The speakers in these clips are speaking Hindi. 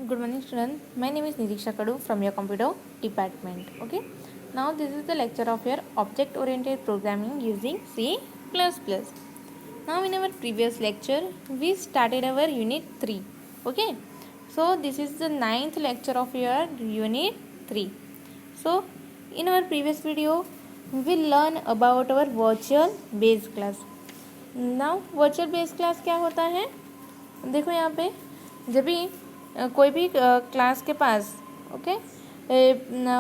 Good morning, students. My name is Nidiksha Kadu from your computer department. Okay. Now this is the lecture of your object-oriented programming using C++. Now in our previous lecture, we started our unit 3. Okay. So this is the 9th lecture of your unit 3. So in our previous video, we learn about our virtual base class. Now virtual base class क्या होता है? देखो यहाँ पे जब भी कोई भी क्लास के पास ओके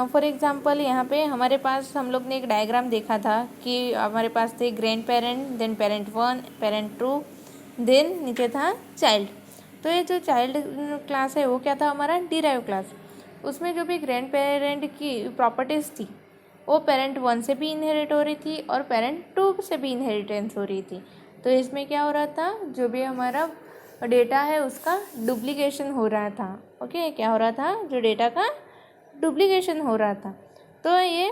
फॉर एग्जांपल यहाँ पे हमारे पास हम लोग ने एक डायग्राम देखा था कि हमारे पास थे grand parent, then parent 1, parent 2, then नीचे था चाइल्ड। तो ये जो चाइल्ड क्लास है वो क्या था, हमारा डिराइव क्लास। उसमें जो भी ग्रैंड पेरेंट की प्रॉपर्टीज़ थी वो पेरेंट 1 से भी इनहेरिट हो रही थी और पेरेंट 2 से भी इनहेरिटेंस हो रही थी। तो इसमें क्या हो रहा था, जो भी हमारा डेटा है उसका डुप्लीकेशन हो रहा था। ओके, क्या हो रहा था, जो डेटा का डुप्लीकेशन हो रहा था। तो ये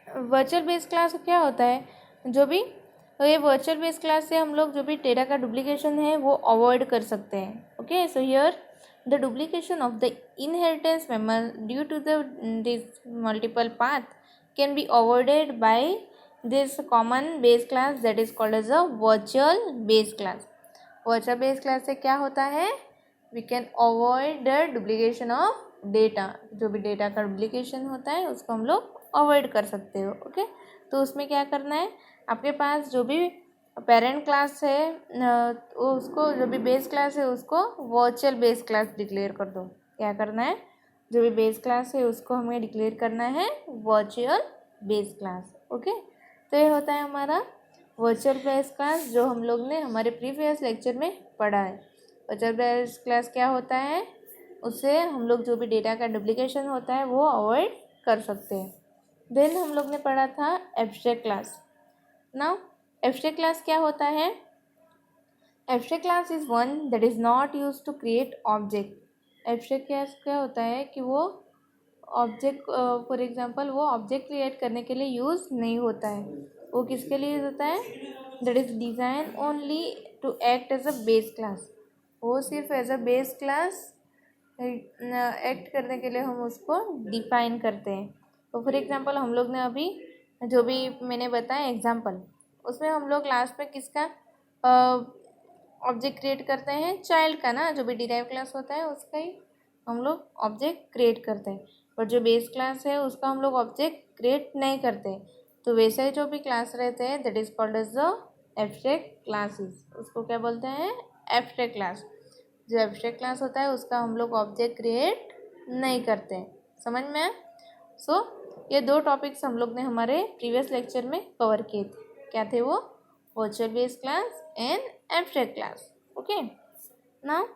वर्चुअल बेस क्लास क्या होता है, जो भी ये वर्चुअल बेस क्लास से हम लोग जो भी डेटा का डुप्लीकेशन है वो अवॉइड कर सकते हैं। Okay, so here the duplication of the inheritance memory due to this multiple path can be avoided by this common base class that is called as a virtual base class. Virtual base class से क्या होता है, we can avoid the duplication of data. जो भी डेटा का डुप्लीकेशन होता है उसको हम लोग अवॉइड कर सकते हो। ओके, तो उसमें क्या करना है, आपके पास जो भी पेरेंट क्लास है उसको, जो भी बेस क्लास है उसको वर्चुअल बेस क्लास डिक्लेयर कर दो। क्या करना है, जो भी बेस क्लास है उसको हमें डिक्लेयर करना है वर्चुअल बेस क्लास। ओके, तो ये होता है हमारा वर्चुअल बेस क्लास जो हम लोग ने हमारे प्रीवियस लेक्चर में पढ़ा है। वर्चुअल बेस क्लास क्या होता है, उससे हम लोग जो भी डेटा का डुप्लीकेशन होता है वो अवॉइड कर सकते हैं। देन हम लोग ने पढ़ा था abstract class. Now abstract class क्या होता है, abstract class is one that is not use to create object. Abstract class क्या होता है कि वो ऑब्जेक्ट, फॉर एग्जांपल वो ऑब्जेक्ट क्रिएट करने के लिए यूज़ नहीं होता है। वो किसके लिए यूज होता है, that is design only to act as a base class. वो सिर्फ as a base class act करने के लिए हम उसको डिफाइन करते हैं। तो फॉर एग्जांपल हम लोग ने अभी जो भी मैंने बताया एग्जांपल, उसमें हम लोग लास्ट में किसका ऑब्जेक्ट क्रिएट करते हैं, चाइल्ड का ना, जो भी डिराइव क्लास होता है उसका ही हम लोग ऑब्जेक्ट क्रिएट करते हैं। और जो बेस क्लास है उसका हम लोग ऑब्जेक्ट क्रिएट नहीं करते। तो वैसे जो भी क्लास रहते हैं that is called as the abstract classes. उसको क्या बोलते हैं, एब्स्ट्रैक्ट क्लास। जो एब्स्ट्रैक्ट क्लास होता है उसका हम लोग ऑब्जेक्ट क्रिएट नहीं करते हैं। समझ में आया? सो ये दो टॉपिक्स हम लोग ने हमारे प्रीवियस लेक्चर में कवर किए थे। क्या थे वो, virtual base class and abstract class. Okay, now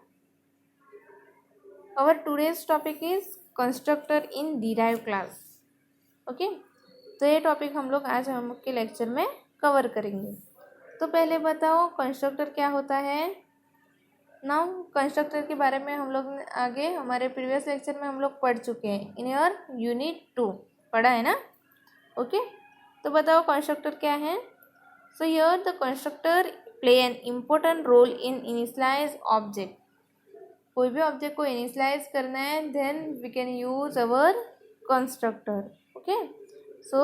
our today's topic is constructor in derived class. Okay, तो ये टॉपिक हम लोग आज हम के लेक्चर में कवर करेंगे। तो पहले बताओ कंस्ट्रक्टर क्या होता है। नाउ कंस्ट्रक्टर के बारे में हम लोग आगे हमारे प्रीवियस लेक्चर में हम लोग पढ़ चुके हैं, इन योर यूनिट 2 पढ़ा है ना। ओके, तो बताओ कंस्ट्रक्टर क्या है। So here the constructor play an important role in initialize object. कोई भी ऑब्जेक्ट को इनिशियलाइज करना है then we can use our constructor. Okay, so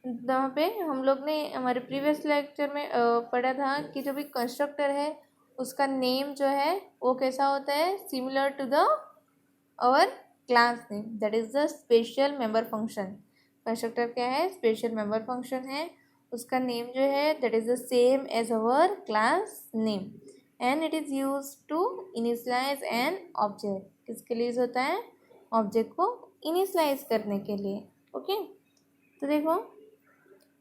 यहाँ पे हम लोग ने हमारे प्रीवियस लेक्चर में पढ़ा था कि जो भी कंस्ट्रक्टर है उसका नेम जो है वो कैसा होता है, similar to the our class name that is the special member function. Constructor क्या है, स्पेशल मेंबर फंक्शन है। उसका नेम जो है that is the same as our class name and it is use to initialize an object. किसके लिए यूज होता है, ऑब्जेक्ट को इनिशियलाइज करने के लिए। ओके, तो देखो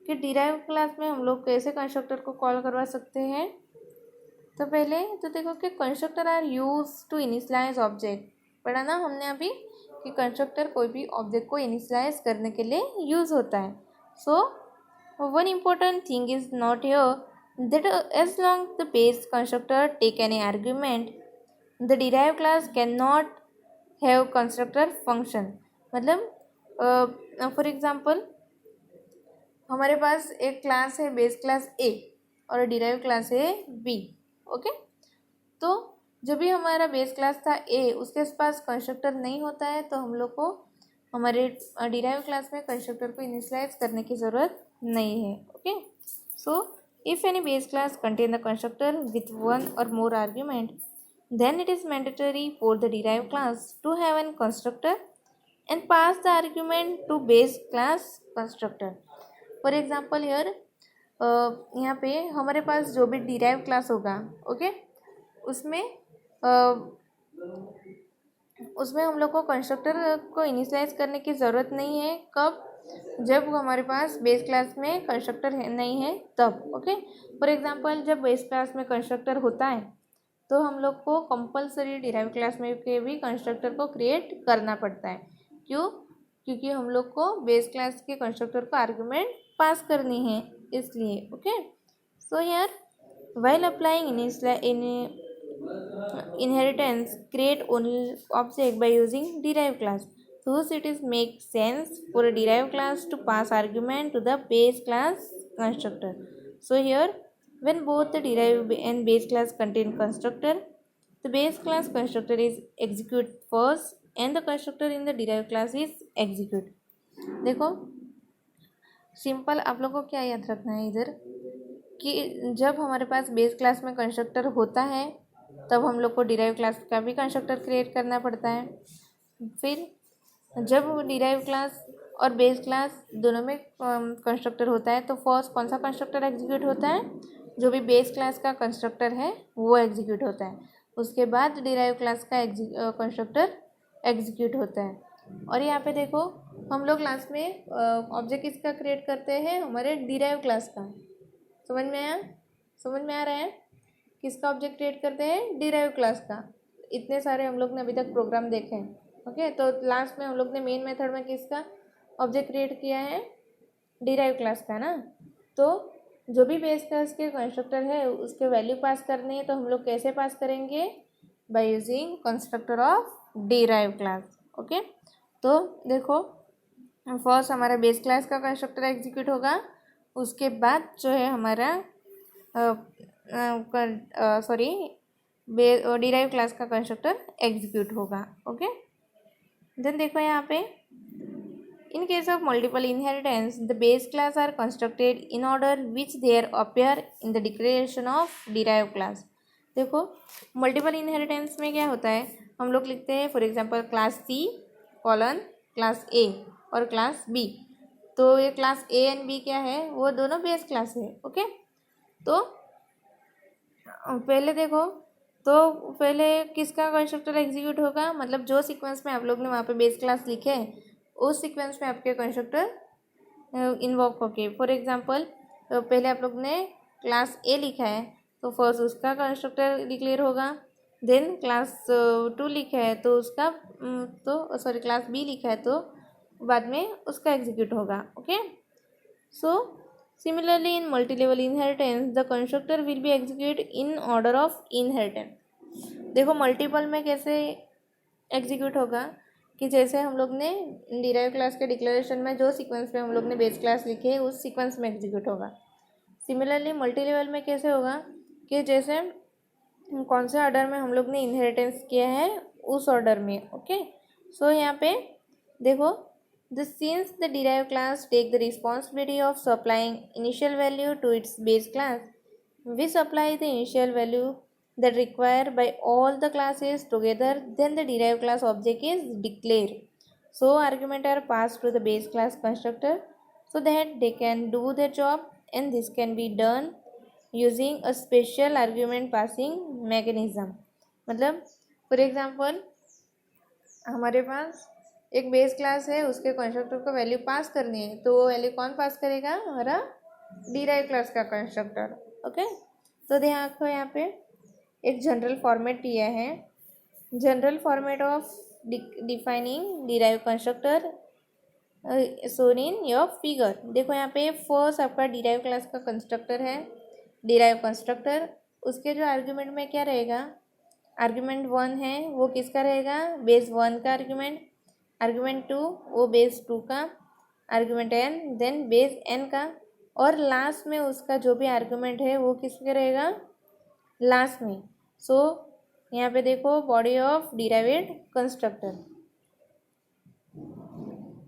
कि डिराइव क्लास में हम लोग कैसे कंस्ट्रक्टर को कॉल करवा सकते हैं। तो पहले तो देखो कि constructor are use to initialize object. पढ़ा ना हमने अभी कि कंस्ट्रक्टर कोई भी ऑब्जेक्ट को इनिशियलाइज करने के लिए यूज होता है। So one important thing is not here that as long the base constructor take any argument, the derived class cannot have constructor function। मतलब फॉर एग्जांपल हमारे पास एक क्लास है बेस क्लास ए और डिराइव क्लास है बी। ओके, तो जब भी हमारा बेस क्लास था ए, उसके पास कंस्ट्रक्टर नहीं होता है तो हम लोग को हमारे डिराइव क्लास में कंस्ट्रक्टर को इनिशियलाइज करने की ज़रूरत नहीं है. Okay. So if any base class contain the constructor with one or more argument, then it is mandatory for the derived class to have an constructor and pass the argument to base class constructor. For example here यहाँ पे हमारे पास जो भी डिराइव क्लास होगा, ओके, उसमें उसमें हम लोग को कंस्ट्रक्टर को इनिशियलाइज करने की ज़रूरत नहीं है. कब? जब हमारे पास बेस क्लास में कंस्ट्रक्टर नहीं है तब. ओके. फॉर एग्जांपल जब बेस क्लास में कंस्ट्रक्टर होता है तो हम लोग को कंपलसरी डिराइव क्लास में के भी कंस्ट्रक्टर को क्रिएट करना पड़ता है. क्यों? क्योंकि हम लोग को बेस क्लास के कंस्ट्रक्टर को आर्गुमेंट पास करनी है, इसलिए. Okay. So here while applying inheritance, create only object by using derived class. Thus it is make sense for a derived class to pass argument to the base class constructor. So here when both the derived and base class contain constructor, the base class constructor is execute first and the constructor in the derived class is execute. देखो सिंपल आप लोगों को क्या याद रखना है इधर कि जब हमारे पास बेस क्लास में कंस्ट्रक्टर होता है तब हम लोग को डिराइव क्लास का भी कंस्ट्रक्टर क्रिएट करना पड़ता है. फिर जब डिराइव क्लास और बेस क्लास दोनों में कंस्ट्रक्टर होता है तो फर्स्ट कौन सा कंस्ट्रक्टर एग्जीक्यूट होता है? जो भी बेस क्लास का कंस्ट्रक्टर है वो एग्जीक्यूट होता है. उसके बाद डिराइव क्लास का कंस्ट्रक्टर एग्जीक्यूट होता है. और यहाँ पे देखो हम लोग लास्ट में ऑब्जेक्ट किसका क्रिएट करते हैं? हमारे डिराइव क्लास का. समझ में आया? समझ में आ रहा है? किसका ऑब्जेक्ट क्रिएट करते हैं? डिराइव क्लास का. इतने सारे हम लोग ने अभी तक प्रोग्राम देखे हैं. ओके. तो लास्ट में हम लोग ने मेन मेथड में किसका ऑब्जेक्ट क्रिएट किया है? डिराइव क्लास का ना. तो जो भी बेस क्लास के कंस्ट्रक्टर है उसके वैल्यू पास करनी है तो हम लोग कैसे पास करेंगे? By using constructor of derive class. Okay. तो देखो फर्स्ट हमारा बेस क्लास का कंस्ट्रक्टर एग्जीक्यूट होगा, उसके बाद जो है हमारा डिराइव क्लास का कंस्ट्रक्टर एग्जीक्यूट होगा. ओके. देन देखो यहाँ पे in case of multiple inheritance the base class are constructed in order which there appear in the declaration of derive class. देखो मल्टीपल इनहेरिटेंस में क्या होता है? हम लोग लिखते हैं for example class C colon class A और क्लास बी. तो ये क्लास ए एंड बी क्या है? वो दोनों बेस क्लास है. ओके. तो पहले देखो तो पहले किसका कंस्ट्रक्टर एग्जीक्यूट होगा? मतलब जो सीक्वेंस में आप लोग ने वहाँ पे बेस क्लास लिखे हैं उस सीक्वेंस में आपके कंस्ट्रक्टर इन्वोक होके. फॉर एग्जांपल पहले आप लोग ने क्लास ए लिखा है तो फर्स्ट उसका कंस्ट्रक्टर डिक्लेयर होगा. देन क्लास 2 लिखा है तो उसका क्लास बी लिखा है तो बाद में उसका एग्जीक्यूट होगा. Okay. So similarly in multi level inheritance the constructor will be execute in order of inheritance. देखो मल्टीपल में कैसे एग्जीक्यूट होगा कि जैसे हम लोग ने डिराइव क्लास के डिक्लेरेशन में जो सीक्वेंस में हम लोग ने बेस क्लास लिखे है उस सीक्वेंस में एग्जीक्यूट होगा. सिमिलरली मल्टी लेवल में कैसे होगा कि जैसे कौन से ऑर्डर में हम लोग ने इनहेरिटेंस किया है उस ऑर्डर में. ओके. सो यहाँ पे देखो since the derived class take the responsibility of supplying initial value to its base class, we supply the initial value that required by all the classes together, then the derived class object is declared. So arguments are passed to the base class constructor so that they can do their job, and this can be done using a special argument passing mechanism. मतलब फॉर एग्जांपल हमारे पास एक बेस क्लास है, उसके कंस्ट्रक्टर को वैल्यू पास करनी है तो वो वैल्यू कौन पास करेगा? हमारा डिराइव क्लास का कंस्ट्रक्टर. ओके. तो ध्यान रखो यहाँ पे एक जनरल फॉर्मेट दिया है. General format of defining derive constructor shown in your figure. देखो यहाँ पे फर्स्ट आपका डिराइव क्लास का कंस्ट्रक्टर है डिराइव कंस्ट्रक्टर. उसके जो आर्ग्यूमेंट में क्या रहेगा? आर्ग्यूमेंट 1 है वो किसका रहेगा? बेस 1 का आर्ग्यूमेंट. आर्ग्यूमेंट 2 वो बेस 2 का. Argument n then base n का. और लास्ट में उसका जो भी आर्ग्यूमेंट है वो किसका रहेगा? लास्ट में. सो यहाँ पे देखो बॉडी ऑफ डिराइव्ड कंस्ट्रक्टर।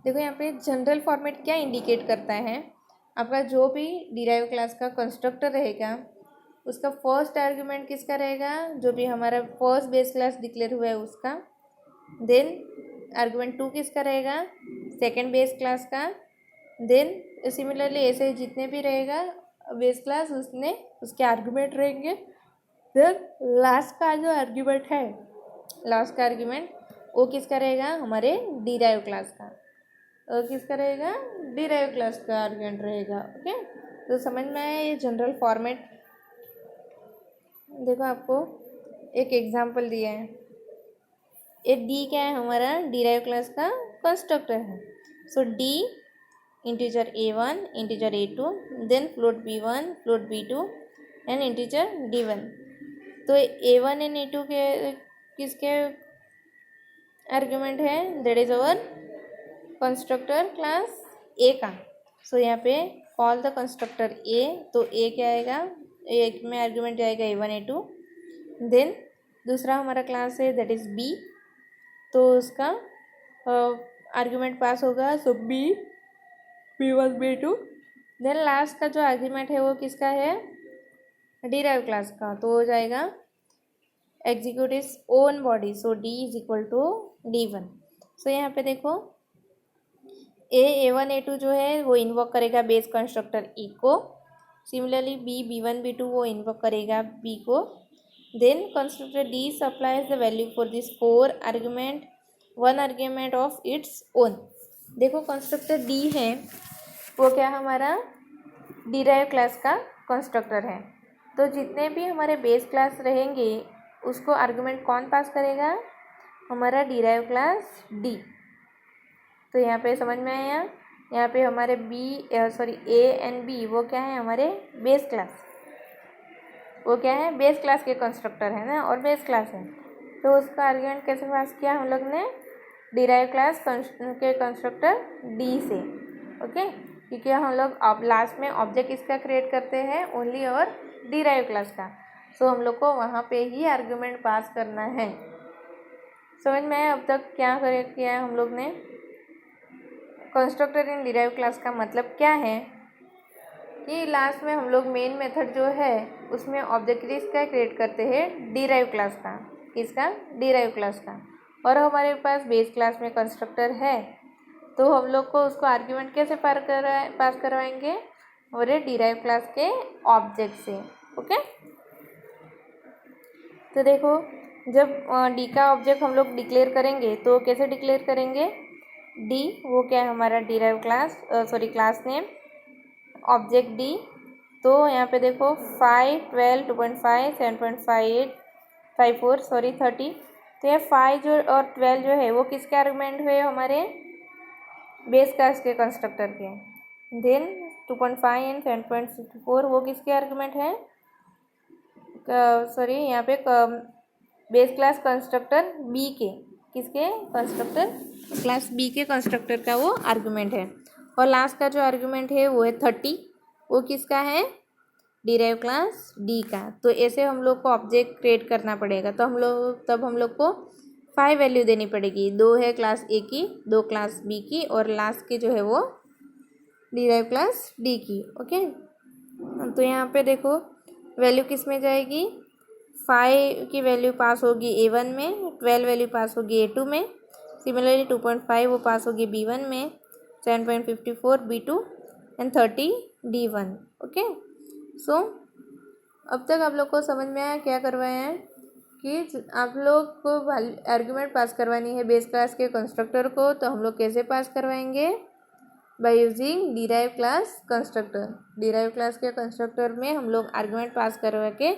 देखो यहाँ पे जनरल फॉर्मेट क्या इंडिकेट करता है, आपका जो भी डिराइव क्लास का कंस्ट्रक्टर रहेगा उसका फर्स्ट आर्ग्यूमेंट किसका रहेगा, जो भी हमारा फर्स्ट बेस क्लास डिक्लेयर हुआ है उसका। देन आर्ग्यूमेंट 2 किसका रहेगा, सेकेंड बेस क्लास का। देन सिमिलरली ऐसे जितने भी रहेगा बेस क्लास उसने उसके आर्ग्यूमेंट रहेंगे। फिर लास्ट का जो आर्ग्यूमेंट है, लास्ट का आर्ग्यूमेंट वो किसका रहेगा, हमारे डिराइव क्लास का। और किसका रहेगा, डिराइव क्लास का आर्ग्यूमेंट रहेगा। ओके, तो समझ में आया ये जनरल फॉर्मेट। देखो आपको एक एग्जांपल दिया है, ये डी क्या है, हमारा डिराइव क्लास का कंस्ट्रक्टर है। So the integer a1 integer a2 then float b1 float b2 and integer d1। तो a1 एंड a2 के किसके आर्ग्यूमेंट है, that is our constructor class A का। सो यहाँ पे कॉल द कंस्ट्रक्टर ए, तो ए क्या आएगा, ए में आर्ग्यूमेंट जाएगा a1 a2। देन दूसरा हमारा क्लास है दैट इज बी, तो उसका आर्ग्यूमेंट पास होगा, सो B b1 b2। Then last का जो आर्ग्यूमेंट है वो किसका है, डिराइव क्लास का, तो हो जाएगा execute is own body, so d is equal to d1। So यहाँ पे देखो a1 a2 जो है वो इन्वोक करेगा बेस कंस्ट्रक्टर e को। सिमिलरली b1 b2 वो इन्वोक करेगा b को। Then constructor d supplies the value for this 4 argument, 1 argument of its own. देखो कंस्ट्रक्टर d है वो क्या हमारा डिराइव क्लास का कंस्ट्रक्टर है, तो जितने भी हमारे बेस क्लास रहेंगे उसको आर्गुमेंट कौन पास करेगा, हमारा डिराइव क्लास डी। तो यहाँ पे समझ में आया, यहाँ पे हमारे ए एंड बी वो क्या है, हमारे बेस क्लास, वो क्या है, बेस क्लास के कंस्ट्रक्टर है ना, और बेस क्लास है। तो उसका आर्गुमेंट कैसे पास किया हम लोग ने, डिराइव क्लास के कंस्ट्रक्टर डी से। ओके, क्योंकि हम लोग अब लास्ट में ऑब्जेक्ट इसका क्रिएट करते हैं ओनली और डिराइव क्लास का, सो हम लोग को वहाँ पे ही आर्गुमेंट पास करना है। समझ में आया अब तक क्या किया है हम लोग ने। कंस्ट्रक्टर इन डिराइव क्लास का मतलब क्या है कि लास्ट में हम लोग मेन मेथड जो है उसमें ऑब्जेक्ट किसका क्रिएट करते हैं, डिराइव क्लास का, किसका, डिराइव क्लास का। और हमारे पास बेस क्लास में कंस्ट्रक्टर है, तो हम लोग को उसको आर्ग्यूमेंट कैसे पास करवाएंगे, और डिराइव क्लास के ऑब्जेक्ट से। ओके, तो देखो जब डी का ऑब्जेक्ट हम लोग डिक्लेयर करेंगे तो कैसे डिक्लेयर करेंगे, डी वो क्या है, हमारा derive class class name object D. तो यहाँ पे देखो 5 12 2.5 7.58 54 30। तो ये 5 जो और 12 जो है वो किसके आर्गुमेंट हुए, हमारे बेस क्लास के कंस्ट्रक्टर के। देन 2.5 एंड 7.64 वो किसके आर्गुमेंट है, यहाँ पे बेस क्लास कंस्ट्रक्टर बी के, किसके, कंस्ट्रक्टर क्लास बी के कंस्ट्रक्टर का वो आर्गुमेंट है। और लास्ट का जो आर्गुमेंट है वो है 30, वो किसका है, डिराइव क्लास डी का। तो ऐसे हम लोग को ऑब्जेक्ट क्रिएट करना पड़ेगा, तो हम लोग को 5 वैल्यू देनी पड़ेगी, 2 है क्लास ए की, 2 क्लास बी की, और लास्ट की जो है वो डिराइव क्लास डी की। ओके, तो यहाँ पे देखो वैल्यू किस में जाएगी, 5 की वैल्यू पास होगी A1 में, 12 वैल्यू पास होगी A2 में, सिमिलरली 2.5 वो पास होगी B1 में, 7.54 B2 एंड 30 D1। ओके, सो अब तक आप लोग को समझ में आया क्या करवाया है कि आप लोग को आर्गुमेंट पास करवानी है बेस क्लास के कंस्ट्रक्टर को, तो हम लोग कैसे पास करवाएंगे, by using derive class constructor. Derive class के कंस्ट्रक्टर में हम लोग आर्गुमेंट पास करवा के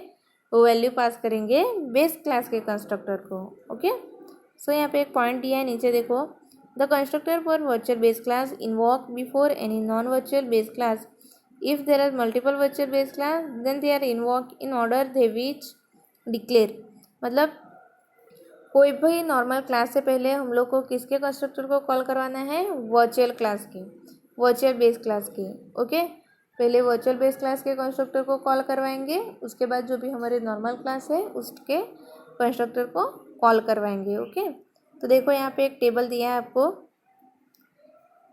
वो वैल्यू पास करेंगे बेस क्लास के कंस्ट्रक्टर को। ओके, सो यहाँ पे एक पॉइंट दिया है नीचे देखो, the constructor for virtual base class invoke before any non virtual base class, if there are multiple virtual base class then they are invoke in order they which declare. मतलब कोई भी नॉर्मल क्लास से पहले हम लोग को किसके कंस्ट्रक्टर को कॉल करवाना है, वर्चुअल क्लास के, वर्चुअल बेस क्लास के। ओके, पहले वर्चुअल बेस क्लास के कंस्ट्रक्टर को कॉल करवाएंगे, उसके बाद जो भी हमारे नॉर्मल क्लास है उसके कंस्ट्रक्टर को कॉल करवाएंगे। ओके, तो देखो यहाँ पे एक टेबल दिया है आपको,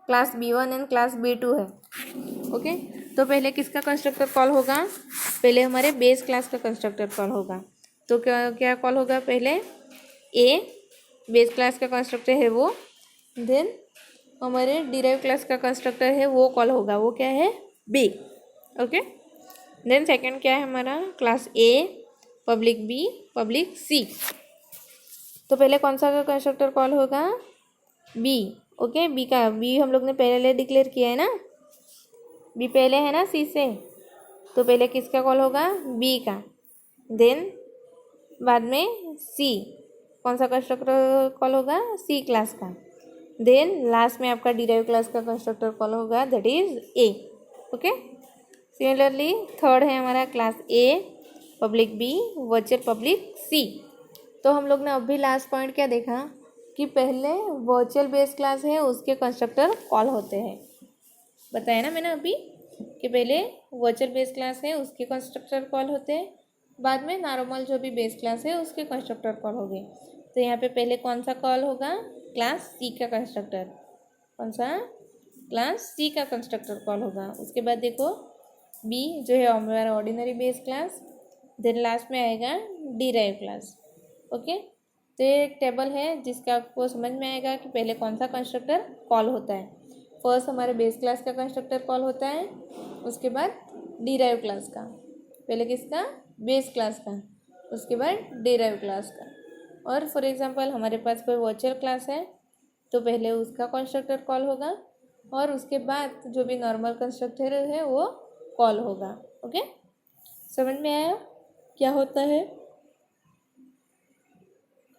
class B1 and class B2 है। ओके, तो पहले किसका कंस्ट्रक्टर कॉल होगा? पहले हमारे बेस क्लास का कंस्ट्रक्टर कॉल होगा। तो क्या क्या कॉल होगा? पहले ए बेस क्लास का कंस्ट्रक्टर है वो, देन हमारे डिराइव क्लास का कंस्ट्रक्टर है वो कॉल होगा, वो क्या है? बी। ओके, देन सेकंड क्या है हमारा? Class A, public B, public C. तो पहले कौन सा का कंस्ट्रक्टर कॉल होगा? बी। ओके, बी का, बी हम लोग ने पहले डिक्लेयर किया है ना, बी पहले है ना सी से, तो पहले किसका कॉल होगा? बी का। देन बाद में सी, कौन सा कंस्ट्रक्टर कॉल होगा? सी क्लास का। देन लास्ट में आपका डिराइव क्लास का कंस्ट्रक्टर कॉल होगा, that is A. Okay, similarly third है हमारा class A, public B, virtual public C. तो हम लोग ने अभी लास्ट पॉइंट क्या देखा कि पहले वर्चुअल बेस क्लास है उसके कंस्ट्रक्टर कॉल होते हैं, बताया ना मैंने अभी कि पहले वर्चुअल बेस क्लास है उसके कंस्ट्रक्टर कॉल होते हैं, बाद में नॉर्मल जो भी बेस क्लास है उसके कंस्ट्रक्टर कॉल हो गए। तो यहाँ पे पहले कौन सा कॉल होगा? क्लास सी का कंस्ट्रक्टर। कौन सा? क्लास सी का कंस्ट्रक्टर कॉल होगा। उसके बाद देखो बी जो है हमारा ordinary base class, then last में आएगा डिराइव क्लास। ओके, तो ये एक टेबल है जिसका आपको समझ में आएगा कि पहले कौन सा कंस्ट्रक्टर कॉल होता है। फर्स्ट हमारे बेस क्लास का कंस्ट्रक्टर कॉल होता है, उसके बाद डिराइव क्लास का, पहले किसका? बेस क्लास का, उसके बाद डिराइव क्लास का। और फॉर एग्जांपल हमारे पास कोई वर्चुअल क्लास है तो पहले उसका कंस्ट्रक्टर कॉल होगा और उसके बाद जो भी नॉर्मल कंस्ट्रक्टर है वो कॉल होगा। ओके, समझ में आया क्या होता है?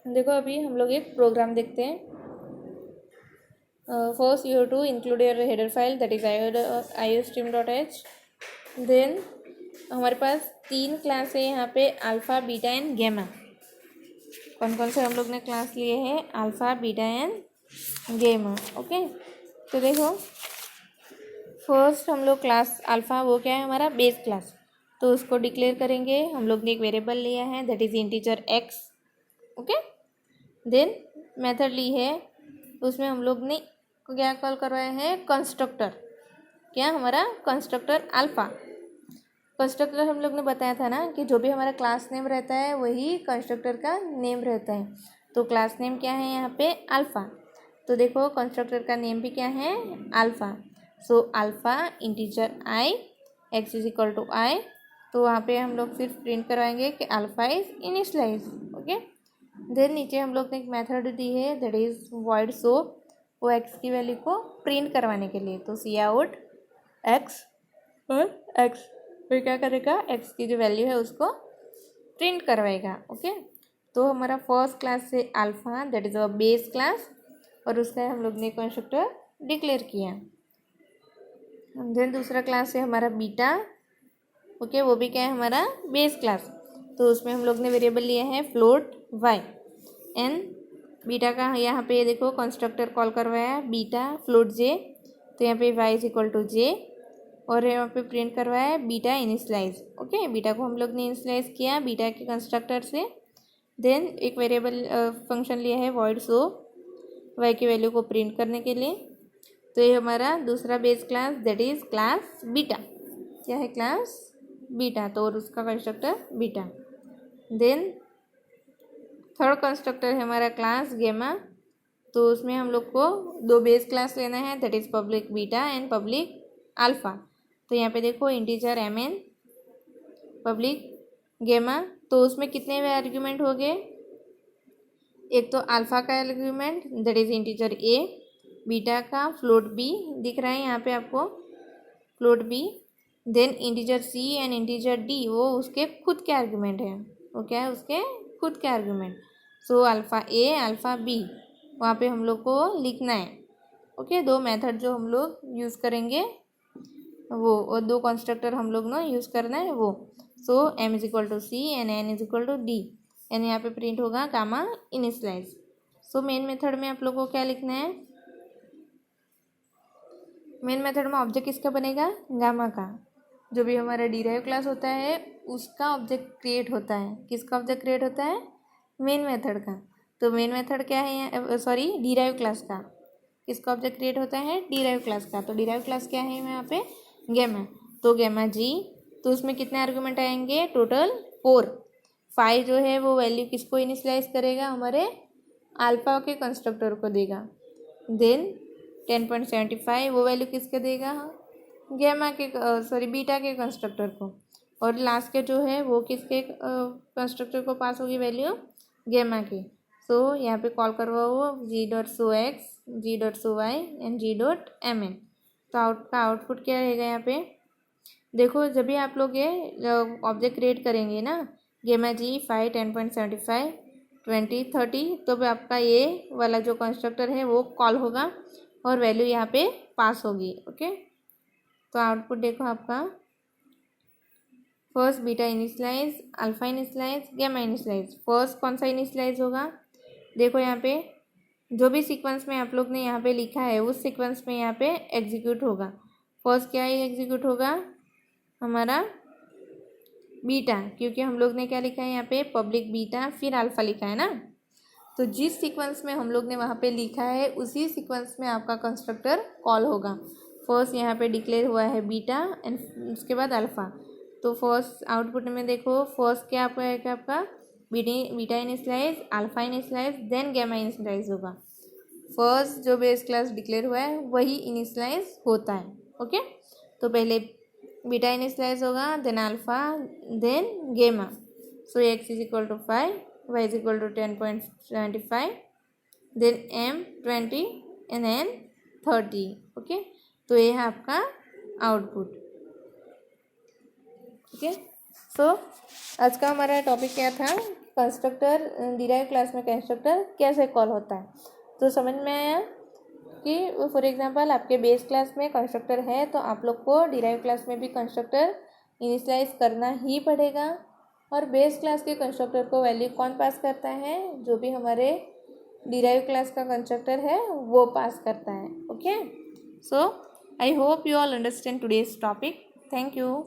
देखो अभी हम लोग एक प्रोग्राम देखते हैं। First you have to include your header file that is iostream.h। Then हमारे पास 3 क्लास है यहाँ पे, अल्फ़ा, बीटा एंड गैमा। कौन कौन से हम लोग ने क्लास लिए हैं? Alpha, beta and gamma. Okay, तो देखो फर्स्ट हम लोग क्लास अल्फ़ा, वो क्या है? हमारा बेस क्लास, तो उसको डिक्लेयर करेंगे। हम लोग ने एक वेरिएबल लिया है that is integer x. Okay, then method ली है, उसमें हम लोग ने क्या कॉल करवाया है? कंस्ट्रक्टर। क्या? हमारा कंस्ट्रक्टर अल्फ़ा। कंस्ट्रक्टर हम लोग ने बताया था ना कि जो भी हमारा क्लास नेम रहता है वही कंस्ट्रक्टर का नेम रहता है। तो क्लास नेम क्या है यहाँ पे? अल्फ़ा। तो देखो कंस्ट्रक्टर का नेम भी क्या है? Alpha. So alpha integer i, x is equal to i. तो वहाँ पे हम लोग सिर्फ प्रिंट करवाएंगे कि alpha is initialize. Okay, then नीचे हम लोग ने एक मेथड दी है दैट इज़ वॉइड शो, वो एक्स की वैल्यू को प्रिंट करवाने के लिए। तो सी आउट एक्स और एक्स, फिर क्या करेगा? एक्स की जो वैल्यू है उसको प्रिंट करवाएगा। ओके, तो हमारा फर्स्ट क्लास है alpha, that is our base class, और उसका हम लोग ने कंस्ट्रक्टर डिक्लेयर किया। देन दूसरा क्लास है हमारा बीटा। ओके, वो भी क्या है? हमारा बेस क्लास, तो उसमें हम लोग ने वेरिएबल लिया है फ्लोट वाई। एन बीटा का यहाँ पे देखो कंस्ट्रक्टर कॉल करवाया बीटा फ्लोट जे, तो यहाँ पे वाई इज इक्वल टू जे, और यहाँ पे प्रिंट करवाया है बीटा इनिशलाइज। ओके, बीटा को हम लोग ने इनिशलाइज किया बीटा के कंस्ट्रक्टर से। देन एक वेरिएबल फंक्शन लिया है वॉइड शो, वाई की वैल्यू को प्रिंट करने के लिए। तो ये हमारा दूसरा base class that is class beta. क्या है? क्लास बीटा, तो और उसका constructor beta. Then third constructor है हमारा क्लास गेमा, तो उसमें हम लोग को 2 बेस क्लास लेना है that is public beta and public alpha. तो यहाँ पे देखो इंटीजर एम एन, पब्लिक गेमा, तो उसमें कितने आर्ग्यूमेंट हो गए? एक तो अल्फ़ा का argument that is integer A, beta का फ्लोट बी दिख रहा है यहाँ पे आपको, float B, then integer C and integer D, वो उसके खुद के आर्ग्यूमेंट हैं। वो क्या है? उसके खुद के argument. So alpha A, alpha B, वहाँ पे हम लोग को लिखना है। ओके, 2 मेथड जो हम लोग यूज़ करेंगे वो, और 2 कंस्ट्रक्टर हम लोग ना यूज़ करना है वो। So m is equal to c and n is equal to d, n यहाँ पे प्रिंट होगा gamma initialize. So main method में आप लोगों को क्या लिखना है? मेन मेथड में ऑब्जेक्ट किसका बनेगा? गामा का। जो भी हमारा डिराइव क्लास होता है उसका ऑब्जेक्ट क्रिएट होता है। किसका ऑब्जेक्ट क्रिएट होता है? मेन मेथड का। तो मेन मेथड क्या है यहाँ, सॉरी डिराइव क्लास का। किसका ऑब्जेक्ट क्रिएट होता है? डिराइव क्लास का। तो डिराइव क्लास क्या है यहाँ पे? गेमा। तो गेमा जी, तो उसमें कितने आर्गूमेंट आएंगे? टोटल 4। 5 जो है वो वैल्यू किसको इनिशियलाइज करेगा? हमारे अल्फा के कंस्ट्रक्टर को देगा। देन 10.75 वो वैल्यू किसके देगा? गेमा के, सॉरी बीटा के कंस्ट्रक्टर को। और लास्ट के जो है वो किसके कंस्ट्रक्टर को पास होगी वैल्यू? गेमा की। सो यहाँ पे कॉल करवाओ g.shox, g.shoy एंड g.mn। तो आउटपुट क्या रहेगा यहाँ पे? देखो जब भी आप लोग ये ऑब्जेक्ट क्रिएट करेंगे ना, गेमा जी 5, 10.75, 20, 30, तो भी आपका ये वाला जो कंस्ट्रक्टर है वो कॉल होगा और वैल्यू यहाँ पे पास होगी। ओके, तो आउटपुट देखो आपका, first beta initialize, alpha initialize, gamma initialize. First कौन सा इनिशियलाइज होगा? देखो यहाँ पे जो भी सीक्वेंस में आप लोग ने यहाँ पे लिखा है उस सीक्वेंस में यहाँ पे एग्जीक्यूट होगा। फर्स्ट क्या ही एग्जीक्यूट होगा? हमारा बीटा, क्योंकि हम लोग ने क्या लिखा है यहाँ पे? पब्लिक बीटा फिर अल्फा लिखा है ना। तो जिस सीक्वेंस में हम लोग ने वहाँ पे लिखा है उसी सीक्वेंस में आपका कंस्ट्रक्टर कॉल होगा। फर्स्ट यहाँ पे डिक्लेयर हुआ है बीटा एंड उसके बाद अल्फा। तो फर्स्ट आउटपुट में देखो, फर्स्ट क्या आपका है? क्या आपका beta initialize, alpha initialize, then gamma initialize होगा। फर्स्ट जो बेस क्लास डिक्लेयर हुआ है वही इनिशियलाइज होता है। ओके, तो पहले बीटा इनिशियलाइज होगा, then alpha, then gamma. So x is equal to 5, y is equal to 10.75, then m 20 and n 30। Okay, तो ये है आपका आउटपुट। ओके, सो आज का हमारा टॉपिक क्या था? कंस्ट्रक्टर, डिराइव क्लास में कंस्ट्रक्टर कैसे कॉल होता है। तो समझ में आया कि फॉर एग्जांपल आपके बेस क्लास में कंस्ट्रक्टर है तो आप लोग को डिराइव क्लास में भी कंस्ट्रक्टर इनिशियलाइज करना ही पड़ेगा। और बेस क्लास के कंस्ट्रक्टर को वैल्यू कौन पास करता है? जो भी हमारे डिराइव क्लास का कंस्ट्रक्टर है वो पास करता है। Okay, so I hope you all understand today's topic. Thank you.